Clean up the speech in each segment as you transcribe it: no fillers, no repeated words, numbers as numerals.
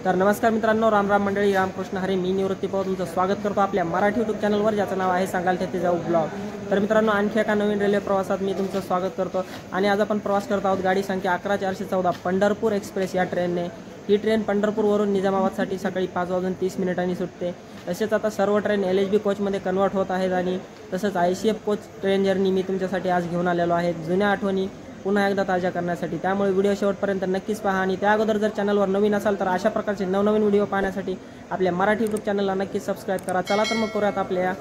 तर नमस्कार मित्रांनो, राम राम मंडळी, रामकृष्ण हरी. मी निवृत्ती पवार तुमचं स्वागत करतो आपल्या मराठी यूट्यूब चॅनलवर, ज्याचं नाव आहे सांगाल ते जाऊ ब्लॉग. तर मित्रांनो, आणखी एका नवीन रेल्वे प्रवासात मी तुमचं स्वागत करतो. आणि आज आपण प्रवास करत आहोत गाडी संख्या 11414 पंढरपूर एक्सप्रेस या ट्रेनने. ही ट्रेन पंढरपूरवरून निजामाबादसाठी सकाळी 5:30 सुटते. तसेच आता सर्व ट्रेन LHB कोचमध्ये कन्वर्ट होत आहेत आणि तसंच ICF कोच ट्रेन जर्नी मी तुमच्यासाठी आज घेऊन आलेलो आहे, जुन्या आठवणी पुन्हा एकदा ताज्या करण्यासाठी. त्यामुळे व्हिडिओ शेवटपर्यंत नक्कीच पहा. आणि त्या अगोदर जर चॅनलवर नवीन असाल तर अशा प्रकारचे नवनवीन व्हिडिओ पाहण्यासाठी आपल्या मराठी यूट्यूब चॅनलला नक्कीच सबस्क्राईब करा. चला तर मग करूयात आपल्या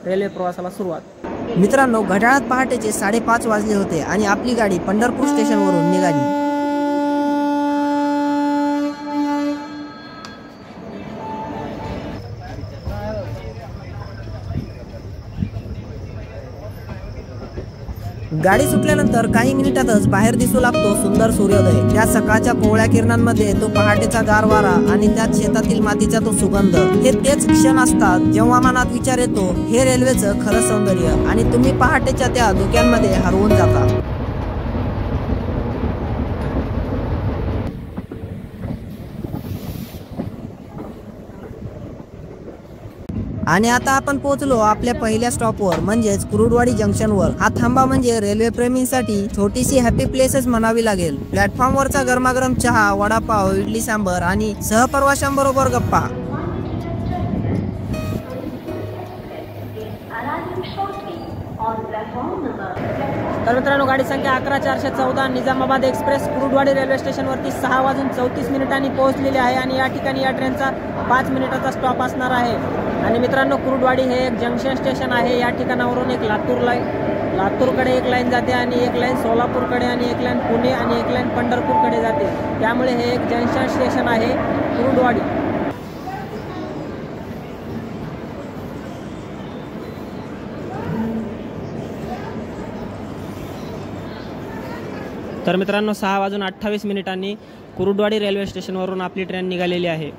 रेल्वे प्रवासाला सुरुवात. मित्रांनो, घड्याळात पहाटेचे 5:30 वाजले होते आणि आपली गाडी पंढरपूर स्टेशनवरून निघाली. गाडी सुटल्यानंतर काही मिनिटातच बाहेर दिसू लागतो सुंदर सूर्योदय. त्या सकाळच्या कोवळ्या किरणांमध्ये तो पहाटेचा गार वारा आणि त्यात शेतातील मातीचा तो सुगंध, हे तेच क्षण असतात जेव्हा मनात विचार येतो हे रेल्वेचं खरं सौंदर्य, आणि तुम्ही पहाटेच्या त्या धुक्यांमध्ये हरवून जाता. आणि आता आपण पोहोचलो आपल्या पहिल्या स्टॉपवर, म्हणजेच कुरुडवाडी जंक्शनवर. हा थांबा म्हणजे रेल्वे प्रेमींसाठी छोटीशी हॅपी प्लेसच म्हणावी लागेल. प्लॅटफॉर्मवरचा गरमागरम चहा, वडापाव, इडली सांबर आणि सहप्रवाशांबरोबर गप्पा. तर मित्रांनो, गाडी संख्या 11414 निजामाबाद एक्सप्रेस कुरुडवाडी रेल्वे स्टेशनवरती 6:34 पोहोचलेली आहे. आणि या ठिकाणी या ट्रेनचा 5 मिनिटाचा स्टॉप असणार आहे. आणि मित्रांनो, कुरुडवाडी हे एक जंक्शन स्टेशन आहे. या ठिकाणावरून एक लातूरकडे एक लाईन जाते आणि एक लाईन सोलापूरकडे आणि एक लाईन पुणे आणि एक लाईन पंढरपूरकडे जाते. त्यामुळे हे एक जंक्शन स्टेशन आहे कुरुडवाडी. तर मित्रांनो, 6:28 कुरुडवाडी रेल्वे स्टेशनवरून आपली ट्रेन निघालेली आहे.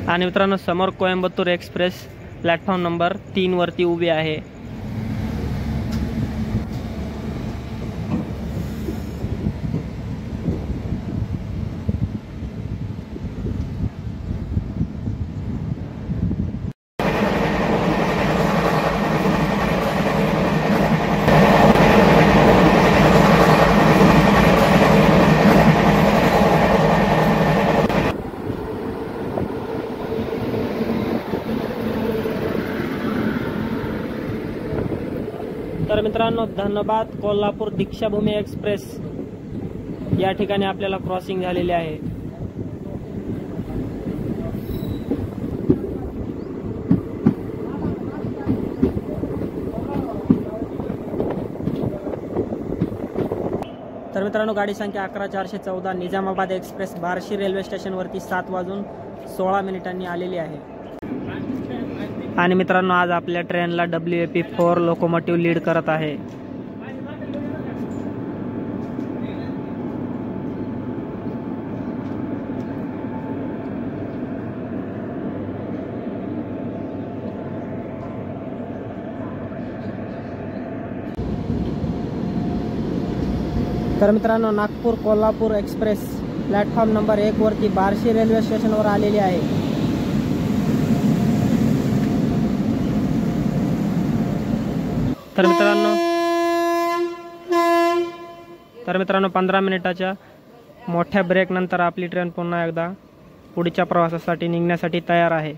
आणि मित्रांनो, समोर कोयंबतूर एक्सप्रेस प्लॅटफॉर्म नंबर 3 वरती उभी आहे. तर मित्रांनो, धनबाद कोल्हापूर दीक्षाभूमी एक्सप्रेस या ठिकाणी आपल्याला क्रॉसिंग झालेली आहे. तर मित्रांनो, गाडी संख्या 11414 निजामाबाद एक्सप्रेस बार्शी रेल्वे स्टेशनवरती 7:16 आलेली आहे. आणि मित्रांनो, आज आपल्या ट्रेनला WAP4 लोकोमोटिव्ह लीड करत आहे. तर मित्रांनो, Nagpur Kolhapur express platform number 1 वरती बार्शी रेल्वे स्टेशनवर आलेली आहे. तर मित्रांनो 15 मिनिटाच्या मोठ्या ब्रेक नंतर आपली ट्रेन पुन्हा एकदा पुढच्या प्रवासासाठी निघण्यासाठी तयार आहे.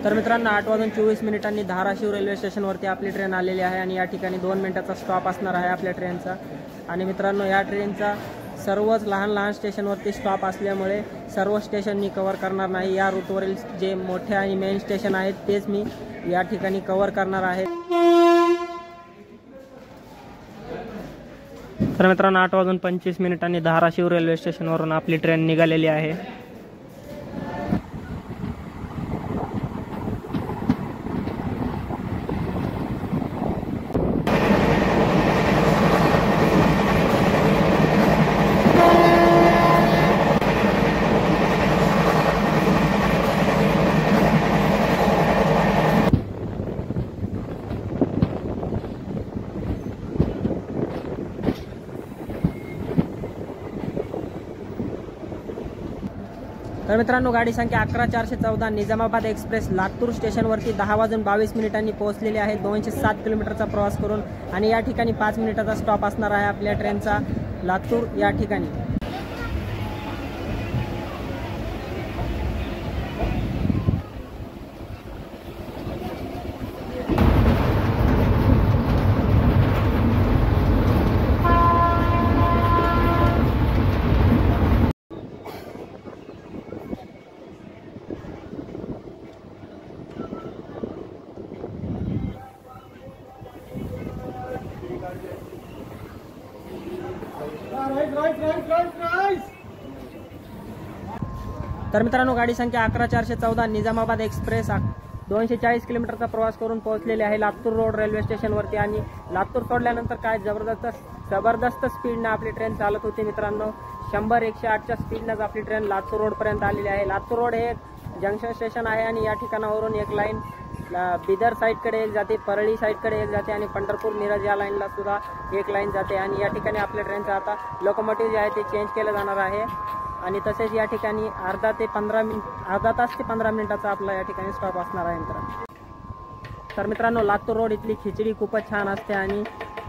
तर मित्रांनो 8:24 धाराशिव रेल्वे स्टेशनवरती आपली ट्रेन आलेली आहे आणि या ठिकाणी 2 मिनिटाचा स्टॉप असणार आहे आपल्या ट्रेनचा। आणि मित्रांनो या ट्रेनचा सर्वच लहान लहान स्टेशनवरती स्टॉप असल्यामुळे सर्व स्टेशन मी कव्हर करणार नाही। या रूटवरील जे मोठे आणि मेन स्टेशन आहेत तेच मी या ठिकाणी कव्हर करणार आहे। तर मित्रांनो 8:25 धाराशिव रेल्वे स्टेशनवरून आपली ट्रेन निघालेली आहे। तर मित्रांनो गाडी संख्या 11414 निजामाबाद एक्सप्रेस लातूर स्टेशनवरती 10:22 पोहोचलेली आहे 207 किलोमीटरचा प्रवास करून। आणि या ठिकाणी 5 मिनिटाचा स्टॉप असणार आहे आपल्या ट्रेनचा लातूर या ठिकाणी। तर मित्रांनो गाडी संख्या 11414 निजामाबाद एक्सप्रेस 240 किलोमीटरचा प्रवास करून पोहोचलेले आहे लातूर रोड रेल्वे स्टेशनवरती। आणि लातूर सोडल्यानंतर काय जबरदस्त स्पीडने आपली ट्रेन चालत होती मित्रांनो। 100-108च्या स्पीडनेच आपली ट्रेन लातूर रोडपर्यंत आलेली आहे। लातूर रोड हे जंक्शन स्टेशन आहे आणि या ठिकाणावरून एक लाईन बिदर साईडकडे एक जाते, परळी साईडकडे एक जाते आणि पंढरपूर मिरज या लाईनला सुद्धा एक लाईन जाते। आणि या ठिकाणी आपल्या ट्रेनचं आता लोकोमोटिव्ह जे आहे ते चेंज केलं जाणार आहे। आणि तसेच या ठिकाणी अर्धा तास ते 15 मिनिटाचा आपला या ठिकाणी स्टॉप असणार आहे मित्रांनो। तर मित्रांनो लातूर रोड इथली खिचडी खूपच छान असते आणि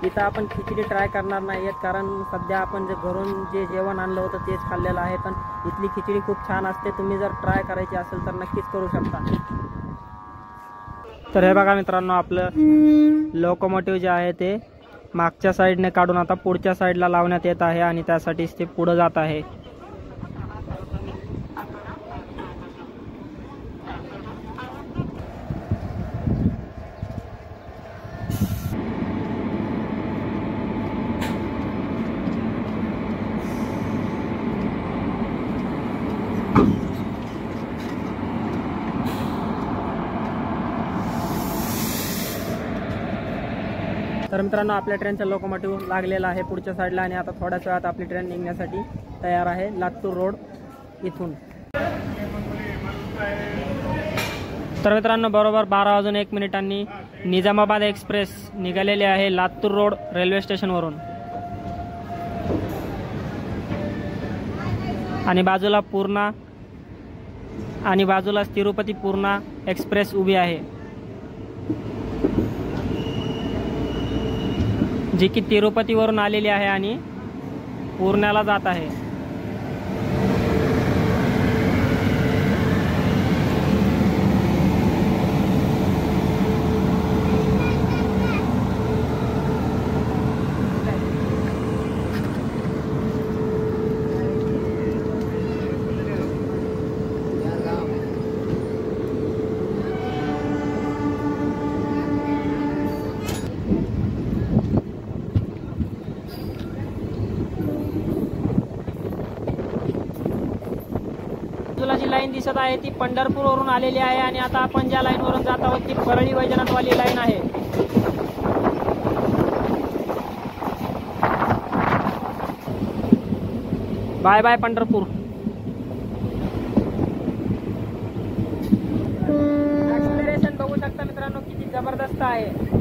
इथं आपण खिचडी ट्राय करणार नाही आहेत कारण सध्या आपण जे घरून जे जेवण आणलं होतं तेच खाल्लेलं आहे। पण इथली खिचडी खूप छान असते, तुम्ही जर ट्राय करायची असेल तर नक्कीच करू शकता। तर हे बघा मित्रांनो आपलं लोकोमोटिव्ह जे आहे ते मागच्या साईडने काढून आता पुढच्या साईडला लावण्यात येत आहे आणि त्यासाठीच ते पुढे जात आहे। तर मित्रांनो आपल्या ट्रेनचा लोकोमोटिव्ह लागलेला आहे पुढच्या साईडला आणि आता थोड्याच वेळात आपली ट्रेन निघण्यासाठी तयार आहे लातूर रोड इथून। तर मित्रांनो बरोबर 12:01 निजामाबाद एक्सप्रेस निघालेली आहे लातूर रोड रेल्वे स्टेशनवरून आणि बाजूला पूर्णा आणि बाजूला तिरुपती पूर्णा एक्सप्रेस उभी आहे जी की तिरुपतीवरून आलेली आहे आणि पूर्ण्याला जात आहे। जी लाईन दिसत आहे ती पंढरपूरवरून आलेली आहे आणि आता आपण ज्या लाईनवरून जात आहोत ती परळी वैजनाथवाली लाईन आहे। Bye bye Pandharpur. ऍक्सिलरेशन बघू शकता मित्रांनो किती जबरदस्त आहे।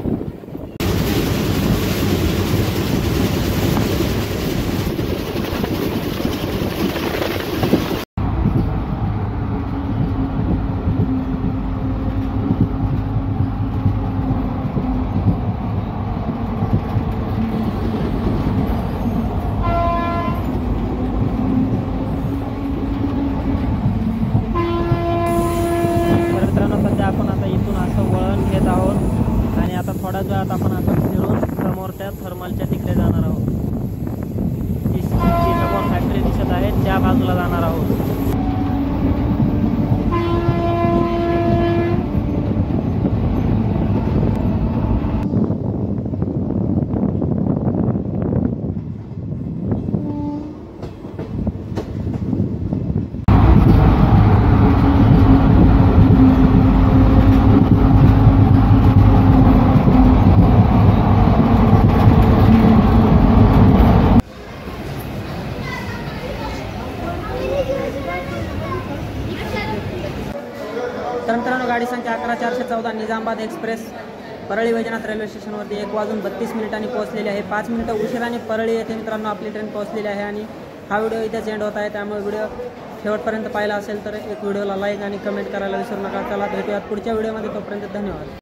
आपण आता इथून असं वळण घेत आहोत आणि आता थोड्याच वेळात आपण असं फिरून समोर त्या थर्मलच्या तिकडे जाणार आहोत. जी समोर फॅक्टरी दिसत आहे त्या बाजूला जाणार आहोत. तर मित्रांनो, गाडी संख्या 11414 निजामाबाद एक्सप्रेस परळी वैजनाथ रेल्वे स्टेशनवरती 1:32 पोहोचलेली आहे. 5 मिनिटं उशिराने परळी येथे मित्रांनो आपली ट्रेन पोहोचलेली आहे. आणि हा व्हिडिओ इथेच एंड होत आहे. त्यामुळे व्हिडिओ शेवटपर्यंत पाहिला असेल तर एक व्हिडिओला लाईक आणि कमेंट करायला विसरू नका. चला भेटूयात पुढच्या व्हिडिओमध्ये. तोपर्यंत धन्यवाद.